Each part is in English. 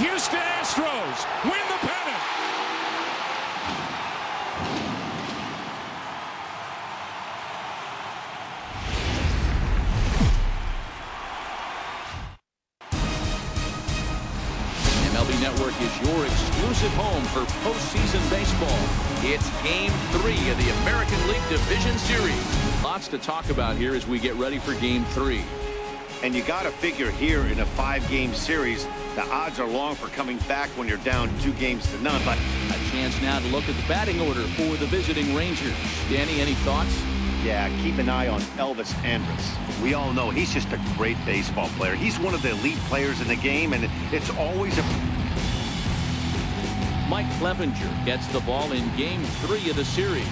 Houston Astros win the pennant. MLB Network is your exclusive home for postseason baseball. It's Game 3 of the American League Division Series. Lots to talk about here as we get ready for Game 3. And you got to figure here in a 5-game series, the odds are long for coming back when you're down 2-0. But a chance now to look at the batting order for the visiting Rangers. Danny, any thoughts? Yeah, keep an eye on Elvis Andrus. We all know he's just a great baseball player. He's one of the elite players in the game, and it's always a... Mike Clevenger gets the ball in Game 3 of the series.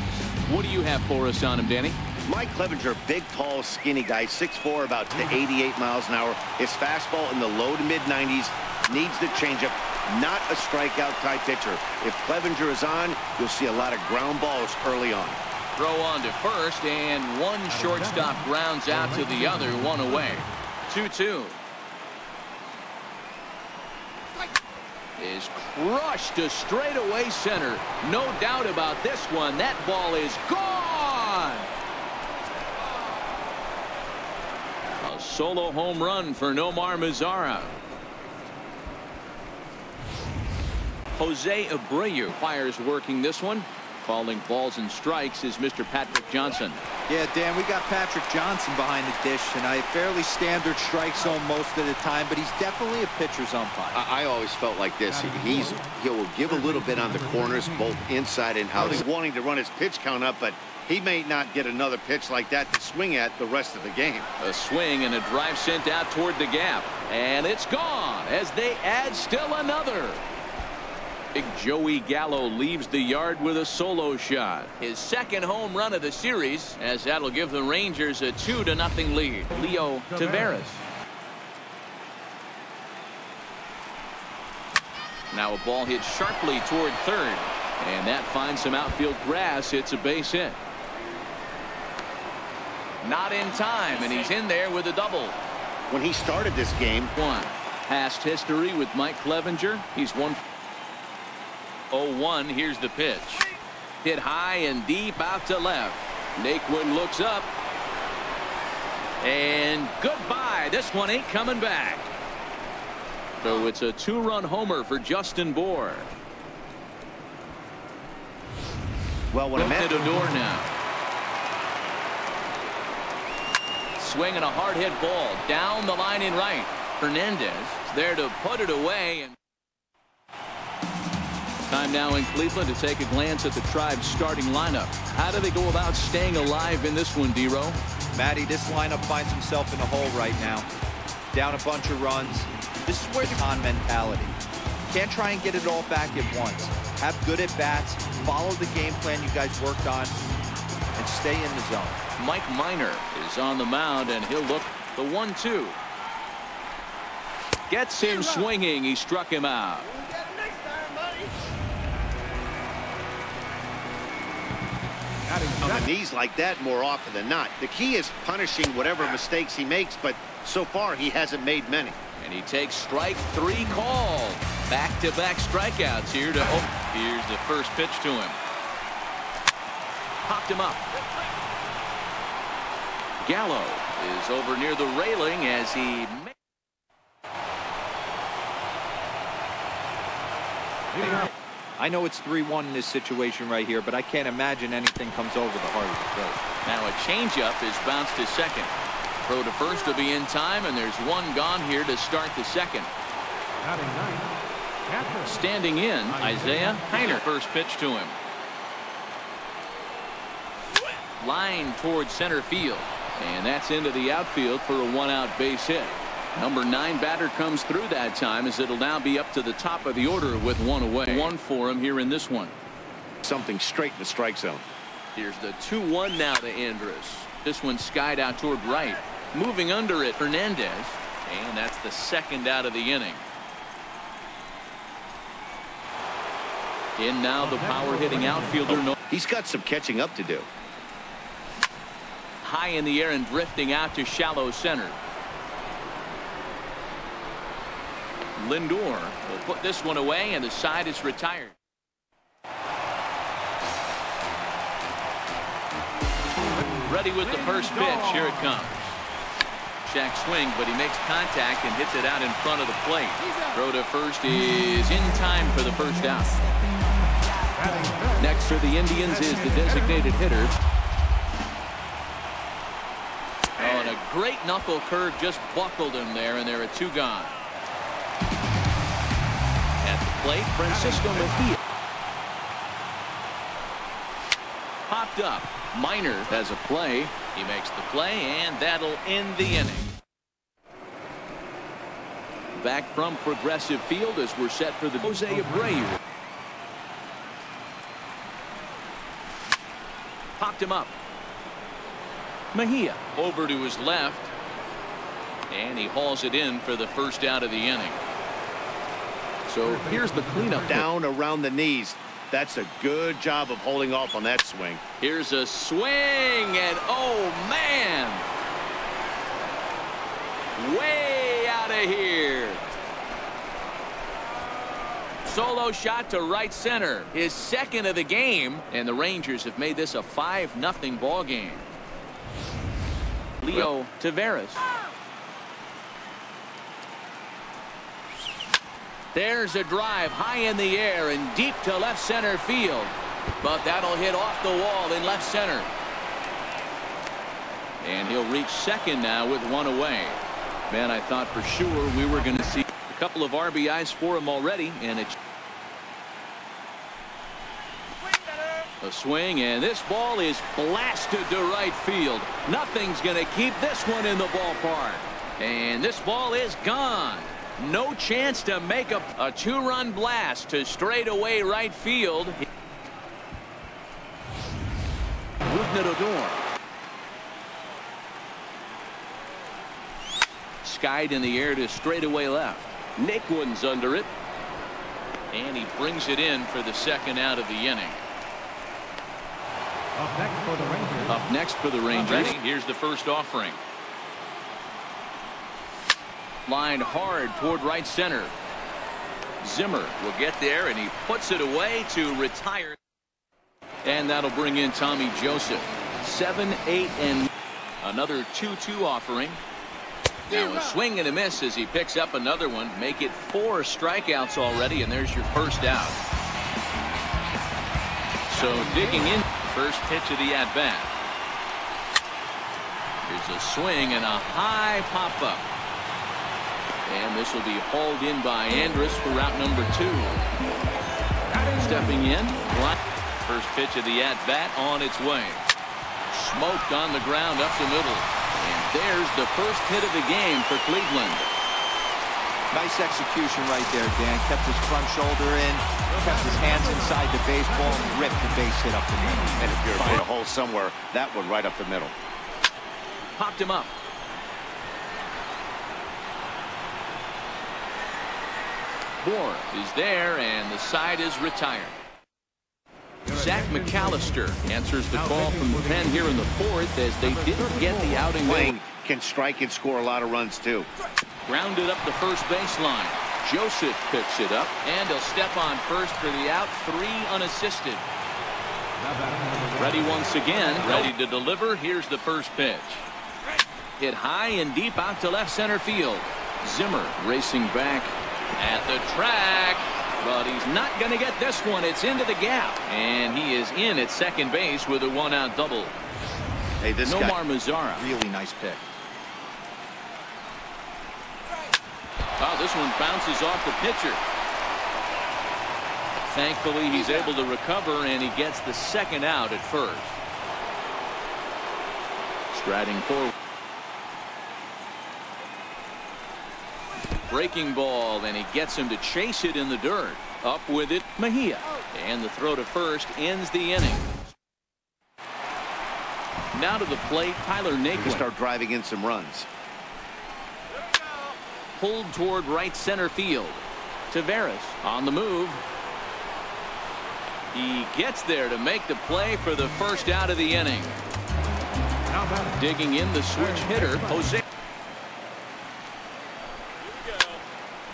What do you have for us on him, Danny? Mike Clevenger, big, tall, skinny guy, 6'4", about to 88 miles an hour. His fastball in the low to mid-90s, needs the changeup, not a strikeout type pitcher. If Clevenger is on, you'll see a lot of ground balls early on. Throw on to first, and one shortstop grounds out to the other, one away. 2-2. Is crushed to straightaway center. No doubt about this one. That ball is gone. A solo home run for Nomar Mazara. Jose Abreu fires working this one. Calling balls and strikes is Mr. Patrick Johnson. Yeah, Dan, we got Patrick Johnson behind the dish, and a fairly standard strike zone most of the time, but he's definitely a pitcher's umpire. I always felt like this. He'll give a little bit on the corners, both inside and out. He's wanting to run his pitch count up, but he may not get another pitch like that to swing at the rest of the game. A swing and a drive sent out toward the gap, and it's gone as they add still another. Big Joey Gallo leaves the yard with a solo shot. His second home run of the series, as that'll give the Rangers a 2-0 lead. Leo Taveras. Now a ball hit sharply toward third, and that finds some outfield grass. It's a base hit. Not in time, and he's in there with a double. When he started this game, past history with Mike Clevenger. He's 1-0-1. Here's the pitch. Hit high and deep out to left. Naquin looks up. And goodbye. This one ain't coming back. So it's a 2-run homer for Justin Bour. Well, when Open the door now. Swinging a hard hit ball down the line in right. Hernandez is there to put it away. And time now in Cleveland to take a glance at the Tribe's starting lineup. How do they go about staying alive in this one, D-Row? Matty, this lineup finds himself in a hole right now. Down a bunch of runs. This is where the con mentality. Can't try and get it all back at once. Have good at bats. Follow the game plan you guys worked on, and stay in the zone. Mike Minor is on the mound, and he'll look the 1-2. Gets him swinging. He struck him out. On the knees like that more often than not. The key is punishing whatever mistakes he makes, but so far he hasn't made many. And he takes strike 3 called. Back-to-back strikeouts here to here's the first pitch to him. Popped him up. Gallo is over near the railing as he I know it's 3-1 in this situation right here, but I can't imagine anything comes over the heart of the plate. Now a changeup is bounced to second. Throw to first to be in time, and there's one gone here to start the second. Standing in, Isaiah Kiner. First pitch to him. Line towards center field, and that's into the outfield for a 1-out base hit. Number 9 batter comes through that time, as it'll now be up to the top of the order with 1 away. 1 for him here in this one. Something straight in the strike zone. Here's the 2-1 now to Andrus. This one skied out toward right. Moving under it, Hernandez, and that's the second out of the inning. In now the power hitting outfielder. He's got some catching up to do. High in the air and drifting out to shallow center. Lindor will put this one away, and the side is retired. Ready with the first pitch. Here it comes. Shack swing, but he makes contact and hits it out in front of the plate. Throw to first is in time for the first out. Next for the Indians is the designated hitter. Oh, and a great knuckle curve just buckled him there, and there are 2 gone. At the plate, Francisco Mejia. Popped up. Minor has a play. He makes the play, and that'll end the inning. Back from Progressive Field as we're set for the Jose Abreu. Popped him up. Mejia over to his left, and he hauls it in for the first out of the inning. So here's the cleanup. Down around the knees. That's a good job of holding off on that swing. Here's a swing, and oh man, way out of here. Solo shot to right center, his second of the game, and the Rangers have made this a 5-0 ball game. Leo Taveras. There's a drive high in the air and deep to left center field, but that'll hit off the wall in left center. And he'll reach second now with 1 away. Man, I thought for sure we were going to see a couple of RBIs for him already, and it's a swing, and this ball is blasted to right field. Nothing's going to keep this one in the ballpark, and this ball is gone. No chance to make a 2-run blast to straightaway right field. Skied in the air to straightaway left. Naquin's under it, and he brings it in for the second out of the inning. Up next for the Rangers. Here's the first offering. Lined hard toward right center. Zimmer will get there, and he puts it away to retire. And that'll bring in Tommy Joseph. 7, 8, and another 2-2 offering. Now a swing and a miss as he picks up another one. Make it 4 strikeouts already, and there's your first out. So digging in, first pitch of the at-bat. Here's a swing and a high pop-up. And this will be hauled in by Andrus for route number 2. Stepping in. First pitch of the at-bat on its way. Smoked on the ground up the middle. And there's the first hit of the game for Cleveland. Nice execution right there, Dan. Kept his front shoulder in, kept his hands inside the baseball, and ripped the base hit up the middle. And if you're in a hole somewhere, that one right up the middle. Popped him up. Bohr is there, and the side is retired. Zach McAllister answers the call from the pen here in the 4th as they didn't get the outing. Playing can strike and score a lot of runs too. Grounded up the first baseline. Joseph picks it up, and he'll step on first for the out. 3 unassisted. Ready once again, ready to deliver. Here's the first pitch. Hit high and deep out to left center field. Zimmer racing back at the track, but he's not going to get this one. It's into the gap, and he is in at second base with a 1-out double. Hey, this Nomar guy, Mazara. Really nice pick. Oh, this one bounces off the pitcher. Thankfully, he's able to recover, and he gets the second out at first. Striding forward. Breaking ball, and he gets him to chase it in the dirt. Up with it, Mejia. And the throw to first ends the inning. Now to the plate, Tyler Naquin. can start driving in some runs. Pulled toward right center field. Taveras on the move. He gets there to make the play for the first out of the inning. Digging in the switch hitter, Jose.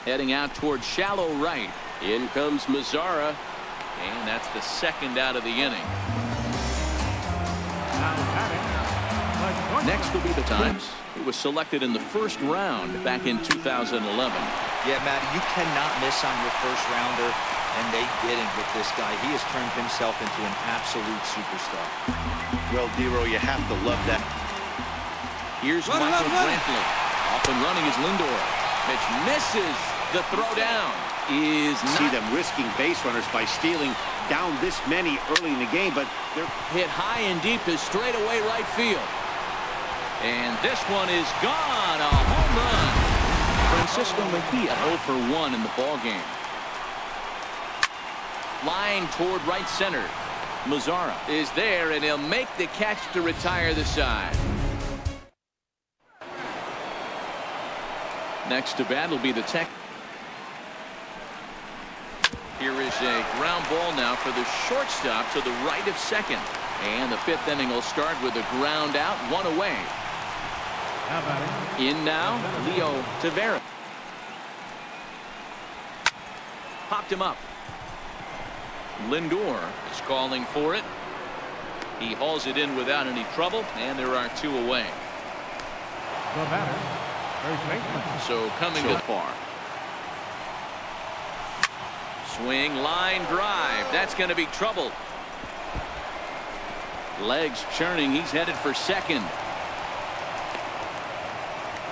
Heading out towards shallow right. In comes Mazzara. And that's the second out of the inning. Next will be the Times. He was selected in the first round back in 2011. Yeah, Matty, you cannot miss on your first rounder, and they didn't with this guy. He has turned himself into an absolute superstar. Well, Dero, you have to love that. Here's Michael Brantley. Off and running is Lindor. Pitch misses. The throw down is not. See them risking base runners by stealing down this many early in the game, but they're hit high and deep to straightaway right field. And this one is gone. A home run. Francisco Mejia 0 for 1 in the ball game. Line toward right center. Mazzara is there, and he'll make the catch to retire the side. Next to bat will be the Tech. Here is a ground ball now for the shortstop to the right of second. And the fifth inning will start with a ground out, one away. In now, Leo Tavera. Popped him up. Lindor is calling for it. He hauls it in without any trouble, and there are two away. So coming so far. Swing, line drive. That's going to be trouble. Legs churning. He's headed for second.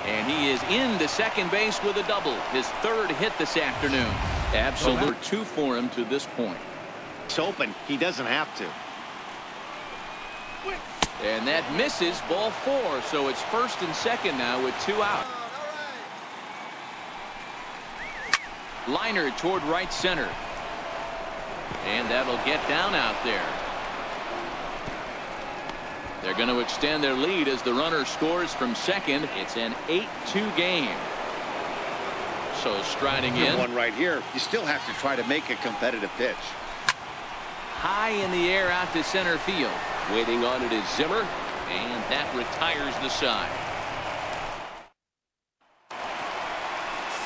And he is into second base with a double. His third hit this afternoon. Absolute 2 for him to this point. It's open. He doesn't have to. And that misses, ball 4. So it's first and second now with 2 out. Liner toward right center. And that'll get down out there. They're going to extend their lead as the runner scores from second. It's an 8-2 game. So striding in. One right here. You still have to try to make a competitive pitch. High in the air out to center field. Waiting on it is Zimmer. And that retires the side.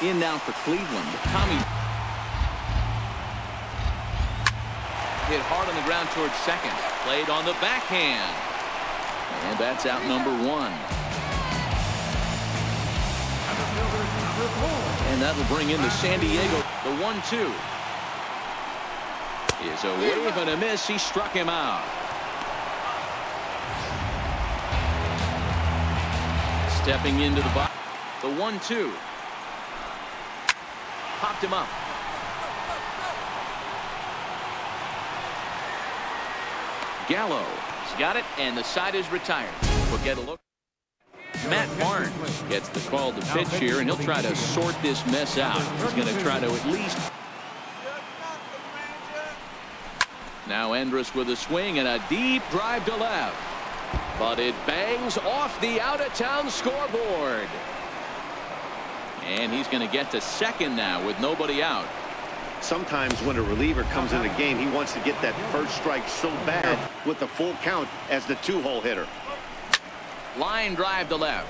In now for Cleveland. Tommy hit hard on the ground towards second. Played on the backhand. And that's out number 1. And that'll bring in the San Diego. The 1-2 is a wave and a miss. He struck him out. Stepping into the box. The 1-2. Popped him up. Gallo has got it, and the side is retired. We'll get a look. Matt Barnes gets the call to pitch here, and he'll try to sort this mess out. He's going to try to at least. Now Andrus with a swing and a deep drive to left. But it bangs off the out-of-town scoreboard. And he's going to get to second now with nobody out. Sometimes when a reliever comes in the game, he wants to get that first strike so bad with the full count as the 2-hole hitter. Line drive to left.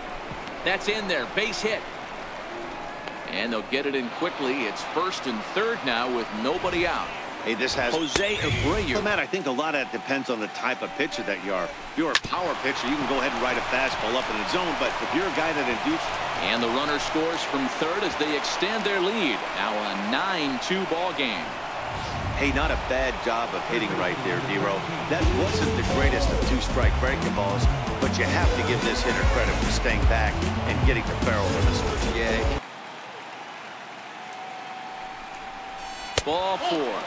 That's in there. Base hit. And they'll get it in quickly. It's first and third now with nobody out. Hey, this has Jose Abreu. Well, Matt, I think a lot of that depends on the type of pitcher that you are. If you're a power pitcher, you can go ahead and ride a fastball up in the zone. But if you're a guy that induces. And the runner scores from third as they extend their lead. Now a 9-2 ball game. Hey, not a bad job of hitting right there, Dero. That wasn't the greatest of 2-strike breaking balls, but you have to give this hitter credit for staying back and getting the barrel limits. Yeah. Ball 4.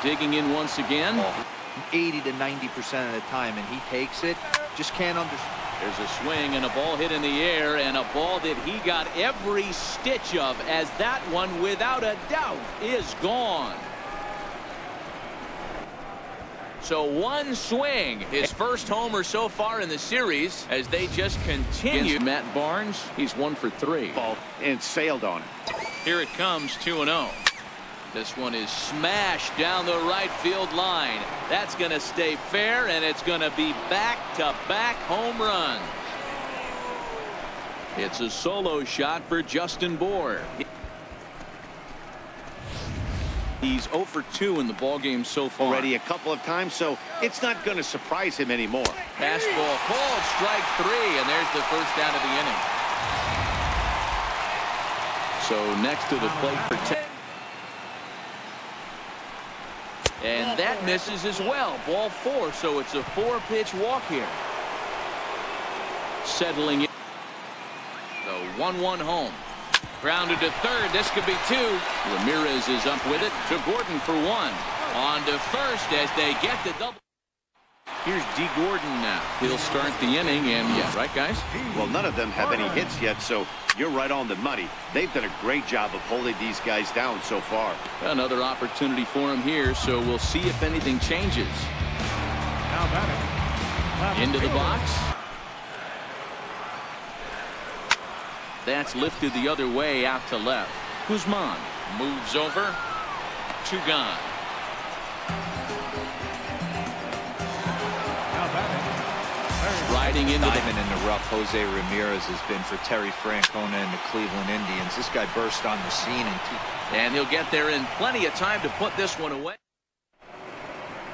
Digging in once again. 80 to 90% of the time, and he takes it. Just can't understand. There's a swing and a ball hit in the air, and a ball that he got every stitch of, as that one, without a doubt, is gone. So one swing, his first homer so far in the series, as they just continue. Matt Barnes, he's 1 for 3. Ball and sailed on it. Here it comes, 2-0. This one is smashed down the right field line. That's going to stay fair, and it's going to be back-to-back home runs. It's a solo shot for Justin Bour. He's 0 for 2 in the ballgame so far. Already a couple of times, so it's not going to surprise him anymore. Fastball called, strike 3, and there's the first out of the inning. So next to the plate for 10. And that misses as well. Ball 4, so it's a 4-pitch walk here. Settling in. The 1-1 home. Grounded to third. This could be 2. Ramirez is up with it to Gordon for 1. On to first as they get the double. Here's D. Gordon now. He'll start the inning, and yeah, right, guys? Well, none of them have any hits yet, so you're right on the money. They've done a great job of holding these guys down so far. Another opportunity for him here, so we'll see if anything changes. Into the box. That's lifted the other way out to left. Guzman moves over. 2 gone. Riding into Diamond in the rough, Jose Ramirez has been for Terry Francona and the Cleveland Indians. This guy burst on the scene and he'll get there in plenty of time to put this one away.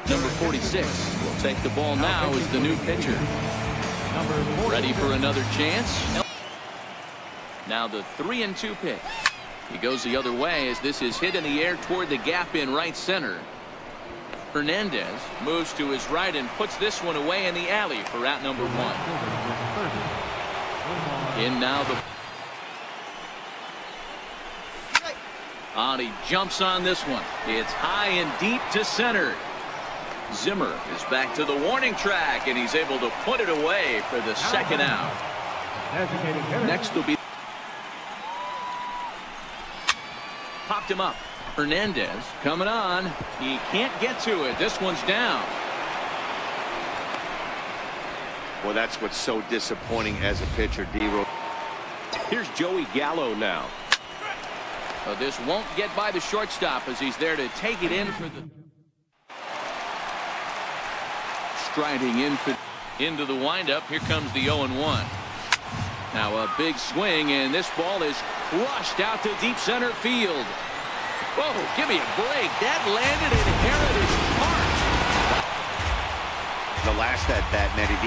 Number 46 will take the ball now as the new pitcher. Ready for another chance. Now the 3-2 pitch. He goes the other way as this is hit in the air toward the gap in right center. Hernandez moves to his right and puts this one away in the alley for out number 1. In now the. He jumps on this one. It's high and deep to center. Zimmer is back to the warning track, and he's able to put it away for the second out. Next will be. Popped him up. Hernandez coming on. He can't get to it. This one's down. Well, that's what's so disappointing as a pitcher, D-Ro. Here's Joey Gallo now. This won't get by the shortstop as he's there to take it in for the. Striding into the windup. Here comes the 0-1. Now a big swing, and this ball is crushed out to deep center field. Whoa, give me a break. That landed in Heritage Park. The last at bat, Nettie.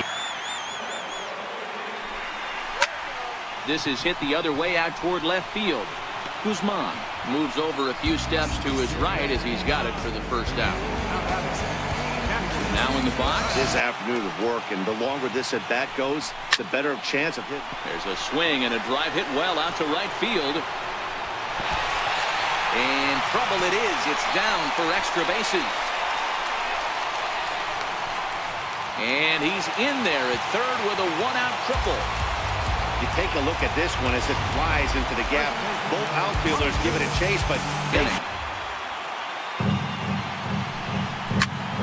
This is hit the other way out toward left field. Guzman moves over a few steps to his right as he's got it for the first out. Now in the box. This afternoon of work, and the longer this at bat goes, the better chance of hit. There's a swing and a drive hit well out to right field. And trouble it is. It's down for extra bases. And he's in there at third with a 1-out triple. You take a look at this one as it flies into the gap. Both outfielders give it a chase, but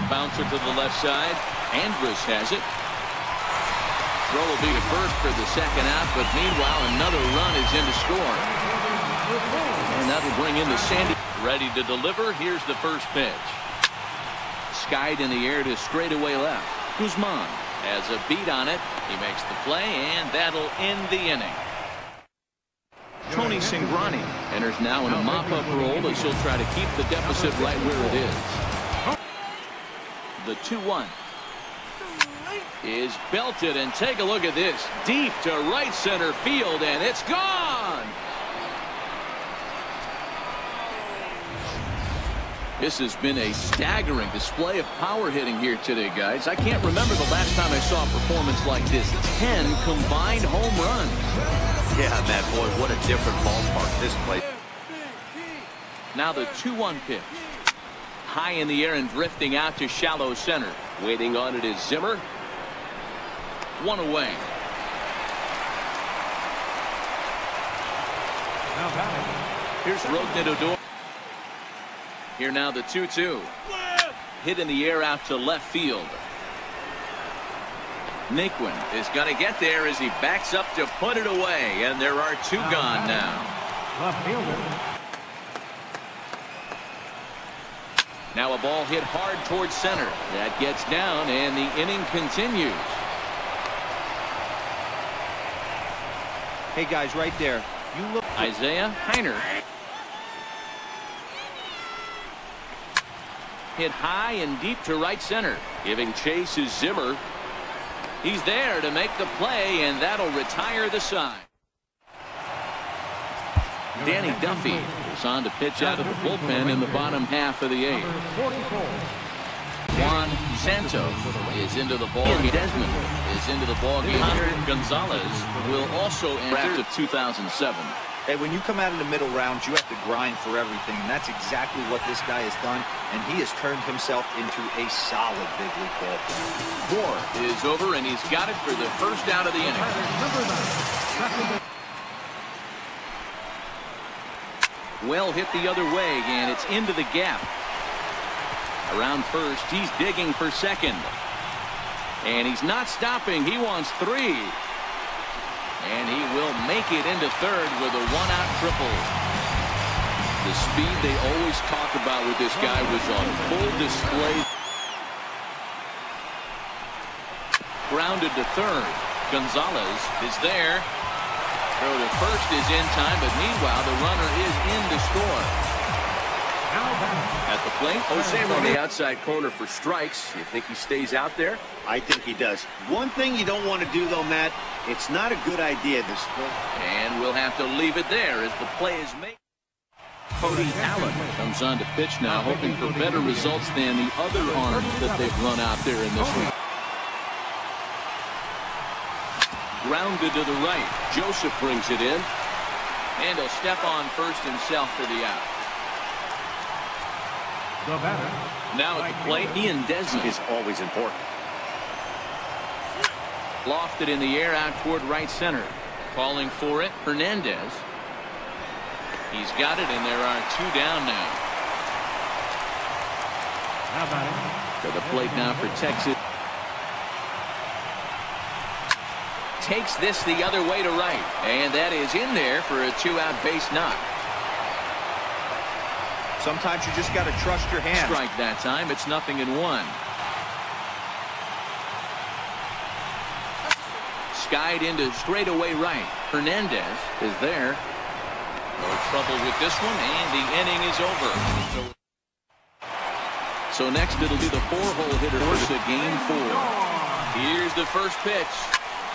bouncer to the left side. Andrus has it. Throw will be to first for the second out, but meanwhile another run is in to score. And that'll bring in the Sandy. Ready to deliver. Here's the first pitch. Skied in the air to straightaway left. Guzman has a beat on it. He makes the play, and that'll end the inning. Tony Cingrani enters now in a mop-up role as he'll try to keep the deficit right where it is. The 2-1 is belted, and take a look at this. Deep to right center field, and it's gone. This has been a staggering display of power hitting here today, guys. I can't remember the last time I saw a performance like this. 10 combined home runs. yeah, Matt, boy, what a different ballpark this place. Now the 2-1 pitch. High in the air and drifting out to shallow center. Waiting on it is Zimmer. 1 away. Here's Rodney. Here now the 2-2. Hit in the air out to left field. Naquin is going to get there as he backs up to put it away, and there are 2 gone now. Left fielder. Now a ball hit hard towards center. That gets down, and the inning continues. Hey, guys, right there. You look. Isaiah Kiner. Hit high and deep to right center. Giving chase is Zimmer. He's there to make the play, and that'll retire the side. Danny Duffy is on to pitch out of the bullpen in the bottom half of the eighth. Juan Santo is into the ball game. Desmond is into the ball game. Gonzalez will also enter of 2007. Hey, when you come out in the middle rounds, you have to grind for everything, and that's exactly what this guy has done, and he has turned himself into a solid big league ball player. Moore is over, and he's got it for the first out of the inning. Well hit the other way, and it's into the gap. Around first, he's digging for second. And he's not stopping. He wants 3. And he will make it into third with a one-out triple. The speed they always talk about with this guy was on full display. Grounded to third. Gonzalez is there. Throw to first is in time, but meanwhile the runner is in to score. At the plate, Jose on the outside corner for strikes. You think he stays out there? I think he does. One thing you don't want to do, though, Matt, it's not a good idea to split. And we'll have to leave it there as the play is made. Cody Allen comes on to pitch now, hoping for better results than the other arms that they've run out there in this week. Grounded to the right. Joseph brings it in. And he'll step on first himself for the out. Now at the plate, Ian Desmond is always important. Lofted in the air out toward right center. Calling for it, Hernandez. He's got it, and there are 2 down now. To the plate now for Texas. Takes this the other way to right. And that is in there for a 2-out base knock. Sometimes you just got to trust your hands. Strike that time. It's 0-1. Skied into straightaway right. Hernandez is there. No trouble with this one, and the inning is over. So next it'll be the 4-hole hitter for game 4. Here's the first pitch.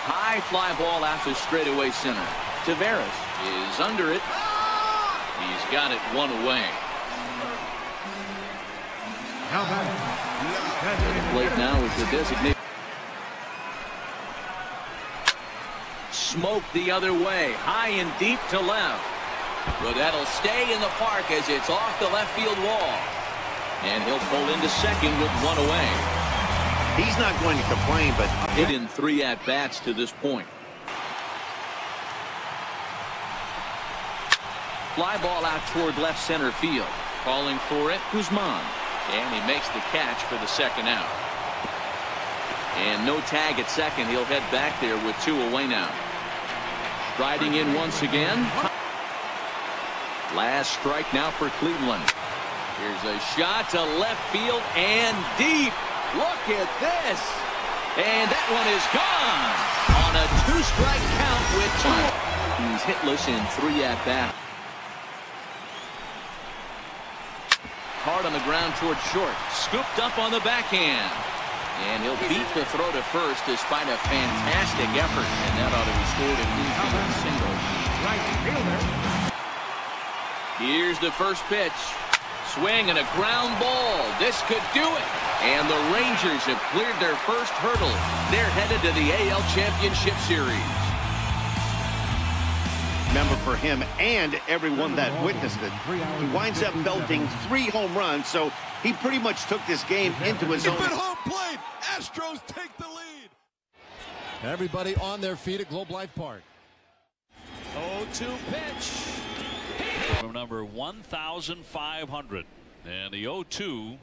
High fly ball out to straightaway center. Taveras is under it. He's got it 1 away. The plate now is the designated. Smoke the other way. High and deep to left. But that'll stay in the park as it's off the left field wall. And he'll pull into second with 1 away. He's not going to complain, but hit in 3 at-bats to this point. Fly ball out toward left center field. Calling for it, Guzman. And he makes the catch for the second out. And no tag at second. He'll head back there with 2 away now. Striding in once again. Last strike now for Cleveland. Here's a shot to left field and deep. Look at this. And that one is gone on a 2-strike count with 2. He's hitless in 3 at-bats. Hard on the ground toward short. Scooped up on the backhand. And he'll beat the throw to first despite a fantastic effort. And that ought to be scored an infield single. Right fielder. Here's the first pitch. Swing and a ground ball. This could do it. And the Rangers have cleared their first hurdle. They're headed to the AL Championship Series. Remember, for him and everyone that witnessed it, he winds up belting 3 home runs, so he pretty much took this game into his own. At home plate, Astros take the lead. Everybody on their feet at Globe Life Park. 0-2 pitch. From number 1,500. And the 0-2